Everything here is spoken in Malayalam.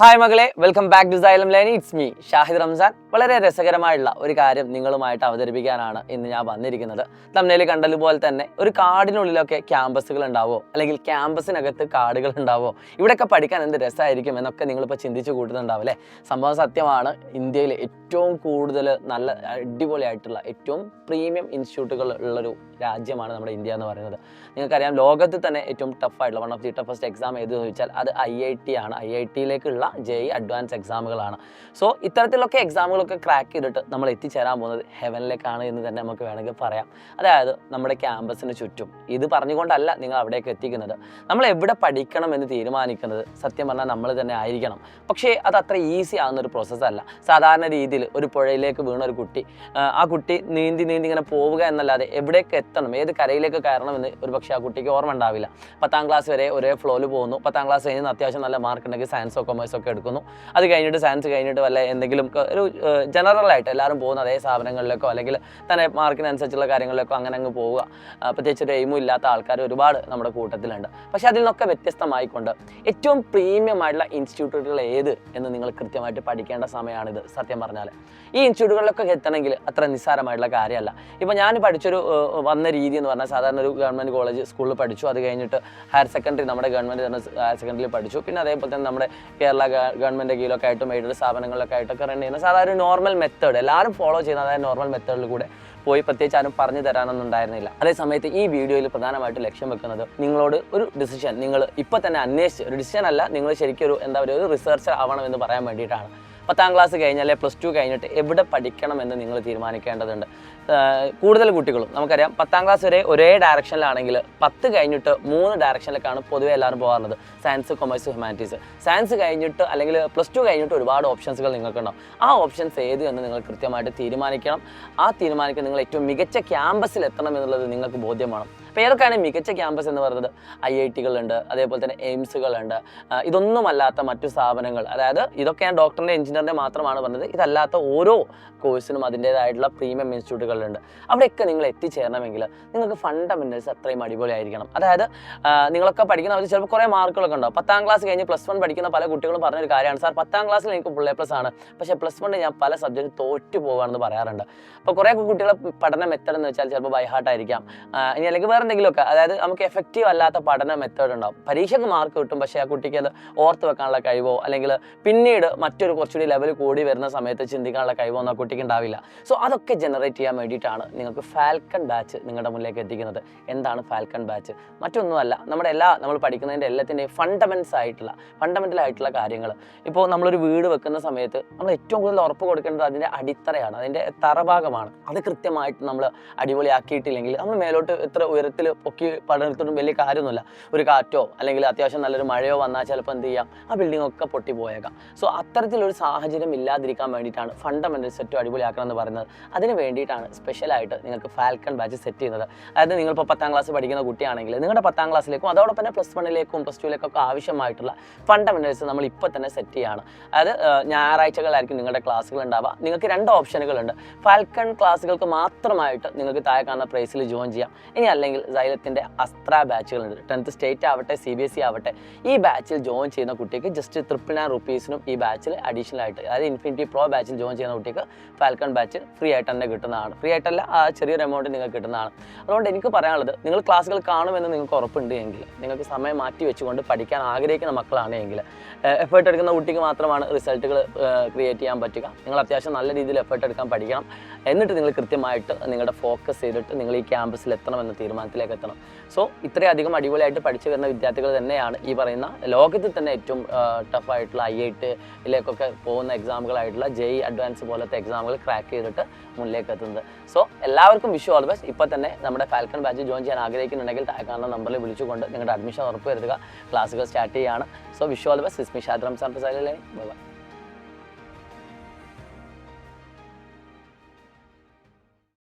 ഹായ് മകളെ, welcome back to Xylem learning. It's me Shahid Ramzan. വളരെ രസകരമായുള്ള ഒരു കാര്യം നിങ്ങളുമായിട്ട് അവതരിപ്പിക്കാനാണ് ഇന്ന് ഞാൻ വന്നിരിക്കുന്നത്. തമ്മിൽ കണ്ടതുപോലെ തന്നെ ഒരു കാടിനുള്ളിലൊക്കെ ക്യാമ്പസുകൾ ഉണ്ടാവോ, അല്ലെങ്കിൽ ക്യാമ്പസിനകത്ത് കാടുകൾ ഉണ്ടാവോ, ഇവിടെയൊക്കെ പഠിക്കാൻ എന്ത് രസമായിരിക്കും എന്നൊക്കെ നിങ്ങളിപ്പോൾ ചിന്തിച്ച് കൂട്ടുന്നുണ്ടാവും അല്ലേ? സംഭവം സത്യമാണ്. ഇന്ത്യയിൽ ഏറ്റവും കൂടുതൽ നല്ല അടിപൊളിയായിട്ടുള്ള ഏറ്റവും പ്രീമിയം ഇൻസ്റ്റിറ്റ്യൂട്ടുകൾ ഉള്ളൊരു രാജ്യമാണ് നമ്മുടെ ഇന്ത്യ എന്ന് പറയുന്നത്. നിങ്ങൾക്കറിയാം, ലോകത്തിൽ തന്നെ ഏറ്റവും ടഫായിട്ടുള്ള one of the toughest exam ഏതെന്ന് ചോദിച്ചാൽ അത് IIT ആണ്. IITയിലേക്കുള്ള JEE അഡ്വാൻസ് എക്സാമുകളാണ്. സോ ഇത്തരത്തിലൊക്കെ എക്സാമുകളൊക്കെ ക്രാക്ക് ചെയ്തിട്ട് നമ്മൾ എത്തിച്ചേരാൻ പോകുന്നത് ഹെവനിലേക്കാണ് എന്ന് തന്നെ നമുക്ക് വേണമെങ്കിൽ പറയാം. അതായത് നമ്മുടെ ക്യാമ്പസിന് ചുറ്റും. ഇത് പറഞ്ഞുകൊണ്ടല്ല നിങ്ങൾ അവിടേക്ക് എത്തിക്കുന്നത്. നമ്മൾ എവിടെ പഠിക്കണം എന്ന് തീരുമാനിക്കുന്നത് സത്യം പറഞ്ഞാൽ നമ്മൾ തന്നെ ആയിരിക്കണം. പക്ഷേ അത് അത്ര ഈസി ആകുന്നൊരു പ്രോസസ്സല്ല. സാധാരണ രീതിയിൽ ഒരു പുഴയിലേക്ക് വീണ ഒരു കുട്ടി, ആ കുട്ടി നീന്തി ഇങ്ങനെ പോവുക എന്നല്ലാതെ എവിടേക്ക് എത്തണം, ഏത് കരയിലേക്ക് കയറണമെന്ന് ഒരു പക്ഷേ ആ കുട്ടിക്ക് ഓർമ്മ ഉണ്ടാവില്ല. 10ാം ക്ലാസ് വരെ ഒരേ ഫ്ലോയിൽ പോകുന്നു. 10ാം ക്ലാസ് കഴിഞ്ഞ് അത്യാവശ്യം നല്ല മാർക്ക് ഉണ്ടെങ്കിൽ സയൻസോ കൊമേഴ്സോ ഒക്കെ എടുക്കുന്നു. അത് കഴിഞ്ഞിട്ട് സയൻസ് കഴിഞ്ഞിട്ട് വല്ല എന്തെങ്കിലും ഒരു ജനറലായിട്ട് എല്ലാവരും പോകുന്ന അതേ സ്ഥാപനങ്ങളിലേക്കോ അല്ലെങ്കിൽ തന്നെ മാർക്കിനനുസരിച്ചുള്ള കാര്യങ്ങളിലേക്കോ അങ്ങനെ അങ്ങ് പോവുക. പ്രത്യേകിച്ച് ഒരു എയിമും ഇല്ലാത്ത ആൾക്കാർ ഒരുപാട് നമ്മുടെ കൂട്ടത്തിലുണ്ട്. പക്ഷേ അതിൽ നിന്നൊക്കെ വ്യത്യസ്തമായിക്കൊണ്ട് ഏറ്റവും പ്രീമിയം ആയിട്ടുള്ള ഇൻസ്റ്റിറ്റ്യൂട്ടുകൾ ഏത് എന്ന് നിങ്ങൾ കൃത്യമായിട്ട് പഠിക്കേണ്ട സമയമാണിത്. സത്യം പറഞ്ഞാൽ ഈ ഇൻസ്റ്റിറ്റ്യൂട്ടുകളിലൊക്കെ എത്തണമെങ്കിൽ അത്ര നിസ്സാരമായിട്ടുള്ള കാര്യമല്ല. ഇപ്പോൾ ഞാൻ പഠിച്ചൊരു വന്ന രീതി എന്ന് പറഞ്ഞാൽ സാധാരണ ഒരു ഗവൺമെൻറ് കോളേജ് സ്കൂളിൽ പഠിച്ചു. അത് കഴിഞ്ഞിട്ട് ഹയർ സെക്കൻഡറി നമ്മുടെ ഗവൺമെൻറ് തന്നെ ഹയർ സെക്കൻഡറിയിൽ പഠിച്ചു. പിന്നെ അതേപോലെ തന്നെ നമ്മുടെ കേരള ഗവൺമെൻറ് കീഴിലൊക്കെ ആയിട്ടും എയ്ഡഡ് സ്ഥാപനങ്ങളിലൊക്കെ ആയിട്ടൊക്കെ റൺ ചെയ്യുന്ന സാധാരണ നോർമൽ മെത്തേഡ് എല്ലാവരും ഫോളോ ചെയ്യുന്ന അതായത് നോർമൽ മെത്തേഡിൽ കൂടെ പോയി പ്രത്യേകിച്ച് ആരും പറഞ്ഞു തരാനൊന്നും ഉണ്ടായിരുന്നില്ല. അതേ സമയത്ത് ഈ വീഡിയോയിൽ പ്രധാനമായിട്ട് ലക്ഷ്യം വെക്കുന്നത് നിങ്ങളോട് ഒരു ഡിസിഷൻ നിങ്ങൾ ഇപ്പോൾ തന്നെ അന്വേഷിച്ച്, ഒരു ഡിസിഷൻ അല്ല, നിങ്ങൾ ശരിക്കും ഒരു റിസർച്ചർ ആവണമെന്ന് പറയാൻ വേണ്ടിയിട്ടാണ്. 10ാം ക്ലാസ് കഴിഞ്ഞാൽ +2 കഴിഞ്ഞിട്ട് എവിടെ പഠിക്കണമെന്ന് നിങ്ങൾ തീരുമാനിക്കേണ്ടതുണ്ട്. കൂടുതൽ കുട്ടികളും നമുക്കറിയാം 10ാം ക്ലാസ് വരെ ഒരേ ഡയറക്ഷനിലാണെങ്കിൽ 10 കഴിഞ്ഞിട്ട് 3 ഡയറക്ഷനിലേക്കാണ് പൊതുവെ എല്ലാവരും പോകാറുള്ളത്. Science, commerce, humanities. സയൻസ് കഴിഞ്ഞിട്ട് അല്ലെങ്കിൽ +2 കഴിഞ്ഞിട്ട് ഒരുപാട് ഓപ്ഷൻസുകൾ നിങ്ങൾക്കുണ്ടാവും. ആ ഓപ്ഷൻസ് ഏത് എന്ന് നിങ്ങൾ കൃത്യമായിട്ട് തീരുമാനിക്കണം. ആ തീരുമാനിക്കാൻ നിങ്ങൾ ഏറ്റവും മികച്ച ക്യാമ്പസിൽ എത്തണം എന്നുള്ളത് നിങ്ങൾക്ക് ബോധ്യമാണ്. അപ്പോൾ ഏതൊക്കെയാണ് മികച്ച ക്യാമ്പസ് എന്ന് പറയുന്നത്? IITകളുണ്ട്, അതേപോലെ തന്നെ എയിംസുകളുണ്ട്. ഇതൊന്നുമല്ലാത്ത മറ്റു സ്ഥാപനങ്ങൾ, അതായത് ഇതൊക്കെ ഞാൻ ഡോക്ടറിൻ്റെ എഞ്ചിനീയറിൻ്റെ മാത്രമാണ് പറഞ്ഞത്. ഇതല്ലാത്ത ഓരോ കോഴ്സിനും അതിൻ്റേതായിട്ടുള്ള പ്രീമിയം ഇൻസ്റ്റിറ്റ്യൂട്ടുകളുണ്ട്. അവിടെയൊക്കെ നിങ്ങൾ എത്തിച്ചേരണമെങ്കിൽ നിങ്ങൾക്ക് ഫണ്ടമെൻ്റൽസ് അത്രയും അടിപൊളിയായിരിക്കണം. അതായത് നിങ്ങളൊക്കെ പഠിക്കുന്ന അവർ ചിലപ്പോൾ കുറേ മാർക്കുകളൊക്കെ ഉണ്ടാവും. 10ാം ക്ലാസ് കഴിഞ്ഞ് +1 പഠിക്കുന്ന പല കുട്ടികളും പറഞ്ഞൊരു കാര്യമാണ്, സാർ 10ാം ക്ലാസ്സിൽ എനിക്ക് ഫുൾ A+ ആണ്, പക്ഷേ +1 ഞാൻ പല സബ്ജക്റ്റ് തോറ്റു പോവുകയാണെന്ന് പറയാറുണ്ട്. അപ്പോൾ കുറേ കുട്ടികളെ പഠന മെത്തേഡ് എന്ന് വെച്ചാൽ ചിലപ്പോൾ ബൈ ഹാർട്ട് ആയിരിക്കാം, ഇനി അല്ലെങ്കിൽ വേറെ എന്തെങ്കിലുമൊക്കെ. അതായത് നമുക്ക് എഫക്റ്റീവ് അല്ലാത്ത പഠന മെത്തേഡ് ഉണ്ടാവും. പരീക്ഷയ്ക്ക് മാർക്ക് കിട്ടും, പക്ഷേ ആ കുട്ടിക്ക് അത് ഓർത്ത് വെക്കാനുള്ള കഴിവോ അല്ലെങ്കിൽ പിന്നീട് മറ്റൊരു കുറച്ചുകൂടി ലെവൽ കൂടി വരുന്ന സമയത്ത് ചിന്തിക്കാനുള്ള കഴിവോ ഒന്നും ആ കുട്ടിക്ക് ഉണ്ടാവില്ല. സോ അതൊക്കെ ജനറേറ്റ് ചെയ്യാൻ വേണ്ടിയിട്ടാണ് നിങ്ങൾക്ക് ഫാൽക്കൺ ബാച്ച് നിങ്ങളുടെ മുന്നിലേക്ക് എത്തിക്കുന്നത്. എന്താണ് ഫാൽക്കൺ ബാച്ച്? മറ്റൊന്നുമല്ല, നമ്മൾ പഠിക്കുന്നതിൻ്റെ എല്ലാത്തിൻ്റെയും ഫണ്ടമെൻ്റൽ ആയിട്ടുള്ള കാര്യങ്ങൾ. ഇപ്പോൾ നമ്മളൊരു വീട് വെക്കുന്ന സമയത്ത് നമ്മൾ ഏറ്റവും കൂടുതൽ ഉറപ്പ് കൊടുക്കേണ്ടത് അതിൻ്റെ അടിത്തറയാണ്, അതിൻ്റെ തറഭാഗമാണ്. അത് കൃത്യമായിട്ട് നമ്മൾ അടിപൊളിയാക്കിയിട്ടില്ലെങ്കിൽ നമ്മൾ മേലോട്ട് എത്ര ഉയരത്തിൽ പൊക്കി പഠനത്തിനും വലിയ കാര്യമൊന്നുമില്ല. ഒരു കാറ്റോ അല്ലെങ്കിൽ അത്യാവശ്യം നല്ലൊരു മഴയോ വന്നാൽ ചിലപ്പോൾ എന്ത് ചെയ്യാം, ആ ബിൽഡിംഗ് ഒക്കെ പൊട്ടി പോയേക്കാം. സോ അത്തരത്തിലൊരു സാഹചര്യം ഇല്ലാതിരിക്കാൻ വേണ്ടിയിട്ടാണ് ഫണ്ടമെൻ്റൽ സെറ്റ് അടിപൊളിയാക്കണം എന്ന് പറയുന്നത്. അതിന് വേണ്ടിയിട്ടാണ് സ്പെഷ്യലായിട്ട് നിങ്ങൾക്ക് ഫാൽക്കൺ ബാച്ച് സെറ്റ് ചെയ്യുന്നത്. അതായത് നിങ്ങളിപ്പോൾ 10ാം ക്ലാസ് പഠിക്കുന്ന കുട്ടിയാണെങ്കിൽ നിങ്ങളുടെ 10ാം ക്ലാസ്സിലേക്കും അതോടൊപ്പം തന്നെ +1ലേക്കും +2ലേക്കൊക്കെ ആവശ്യമായിട്ടുള്ള ഫണ്ടമെൻ്റൽസ് നമ്മൾ ഇപ്പോൾ തന്നെ സെറ്റ് ചെയ്യുകയാണ്. അതായത് ഞായറാഴ്ചകളായിരിക്കും നിങ്ങളുടെ ക്ലാസ്സുകൾ ഉണ്ടാവുക. നിങ്ങൾക്ക് 2 ഓപ്ഷനുകളുണ്ട്. ഫാൽക്കൺ ക്ലാസ്സുകൾക്ക് മാത്രമായിട്ട് നിങ്ങൾക്ക് താഴെ കാണുന്ന പ്രൈസിൽ ജോയിൻ ചെയ്യാം. ഇനി അല്ലെങ്കിൽ സൈലത്തിൻ്റെ അസ്ത്ര ബാച്ചുകളുണ്ട്. 10th സ്റ്റേറ്റ് ആവട്ടെ CBSE ആവട്ടെ, ഈ ബാച്ചിൽ ജോയിൻ ചെയ്യുന്ന കുട്ടിക്ക് ജസ്റ്റ് 999 rupees ഈ ബാച്ചിൽ അഡീഷണൽ ആയിട്ട്, അതായത് ഇൻഫിനിറ്റി പ്രോ ബാച്ചിൽ ജോയിൻ ചെയ്യുന്ന കുട്ടിക്ക് ഫാൽക്കൺ ബാച്ച് ഫ്രീ ആയിട്ട് തന്നെ കിട്ടുന്നതാണ്. ഫ്രീ ആയിട്ടല്ല, ആ ചെറിയൊരു എമൗണ്ട് നിങ്ങൾക്ക് കിട്ടുന്നതാണ്. അതുകൊണ്ട് എനിക്ക് പറയാനുള്ളത്, നിങ്ങൾ ക്ലാസ്സുകൾ കാണുമെന്ന് നിങ്ങൾക്ക് ഉറപ്പുണ്ട് എങ്കിൽ, നിങ്ങൾക്ക് സമയം മാറ്റി വെച്ചുകൊണ്ട് പഠിക്കാൻ ആഗ്രഹിക്കുന്ന മക്കളാണ് എങ്കിൽ, എഫേർട്ട് എടുക്കുന്ന കുട്ടിക്ക് മാത്രമാണ് റിസൾട്ടുകൾ ക്രിയേറ്റ് ചെയ്യാൻ പറ്റുക. നിങ്ങൾ അത്യാവശ്യം നല്ല രീതിയിൽ എഫേർട്ട് എടുക്കാൻ പഠിക്കണം. എന്നിട്ട് നിങ്ങൾ കൃത്യമായിട്ട് നിങ്ങളുടെ ഫോക്കസ് ചെയ്തിട്ട് നിങ്ങൾ ഈ ക്യാമ്പസിൽ എത്തണമെന്ന തീരുമാനത്തിലേക്ക് എത്തണം. സോ ഇത്രയധികം അടിപൊളിയായിട്ട് പഠിച്ചു വരുന്ന വിദ്യാർത്ഥികൾ തന്നെയാണ് ഈ പറയുന്ന ലോകത്തിൽ തന്നെ ഏറ്റവും ടഫായിട്ടുള്ള IITയിലേക്കൊക്കെ പോകുന്ന എക്സാമുകളായിട്ടുള്ള JEE അഡ്വാൻസ് പോലത്തെ എക്സാമുകൾ ക്രാക്ക് ചെയ്തിട്ട് മുന്നിലേക്ക് എത്തുന്നത്. സോ എല്ലാവർക്കും വിഷ് ഓൾ ദി ബെസ്റ്റ്. ഇപ്പോൾ തന്നെ നമ്മുടെ ഫാൽക്കൺ ബാച്ച് ജോയിൻ ചെയ്യാൻ ആഗ്രഹിക്കുന്നുണ്ടെങ്കിൽ താഴെ കാണുന്ന നമ്പറിൽ വിളിച്ചുകൊണ്ട് നിങ്ങളുടെ അഡ്മിഷൻ ഉറപ്പ് വരുത്തുക. ക്ലാസ്സുകൾ സ്റ്റാർട്ട് ചെയ്യുകയാണ്. So wish all the best. Shahid Ramzan. By.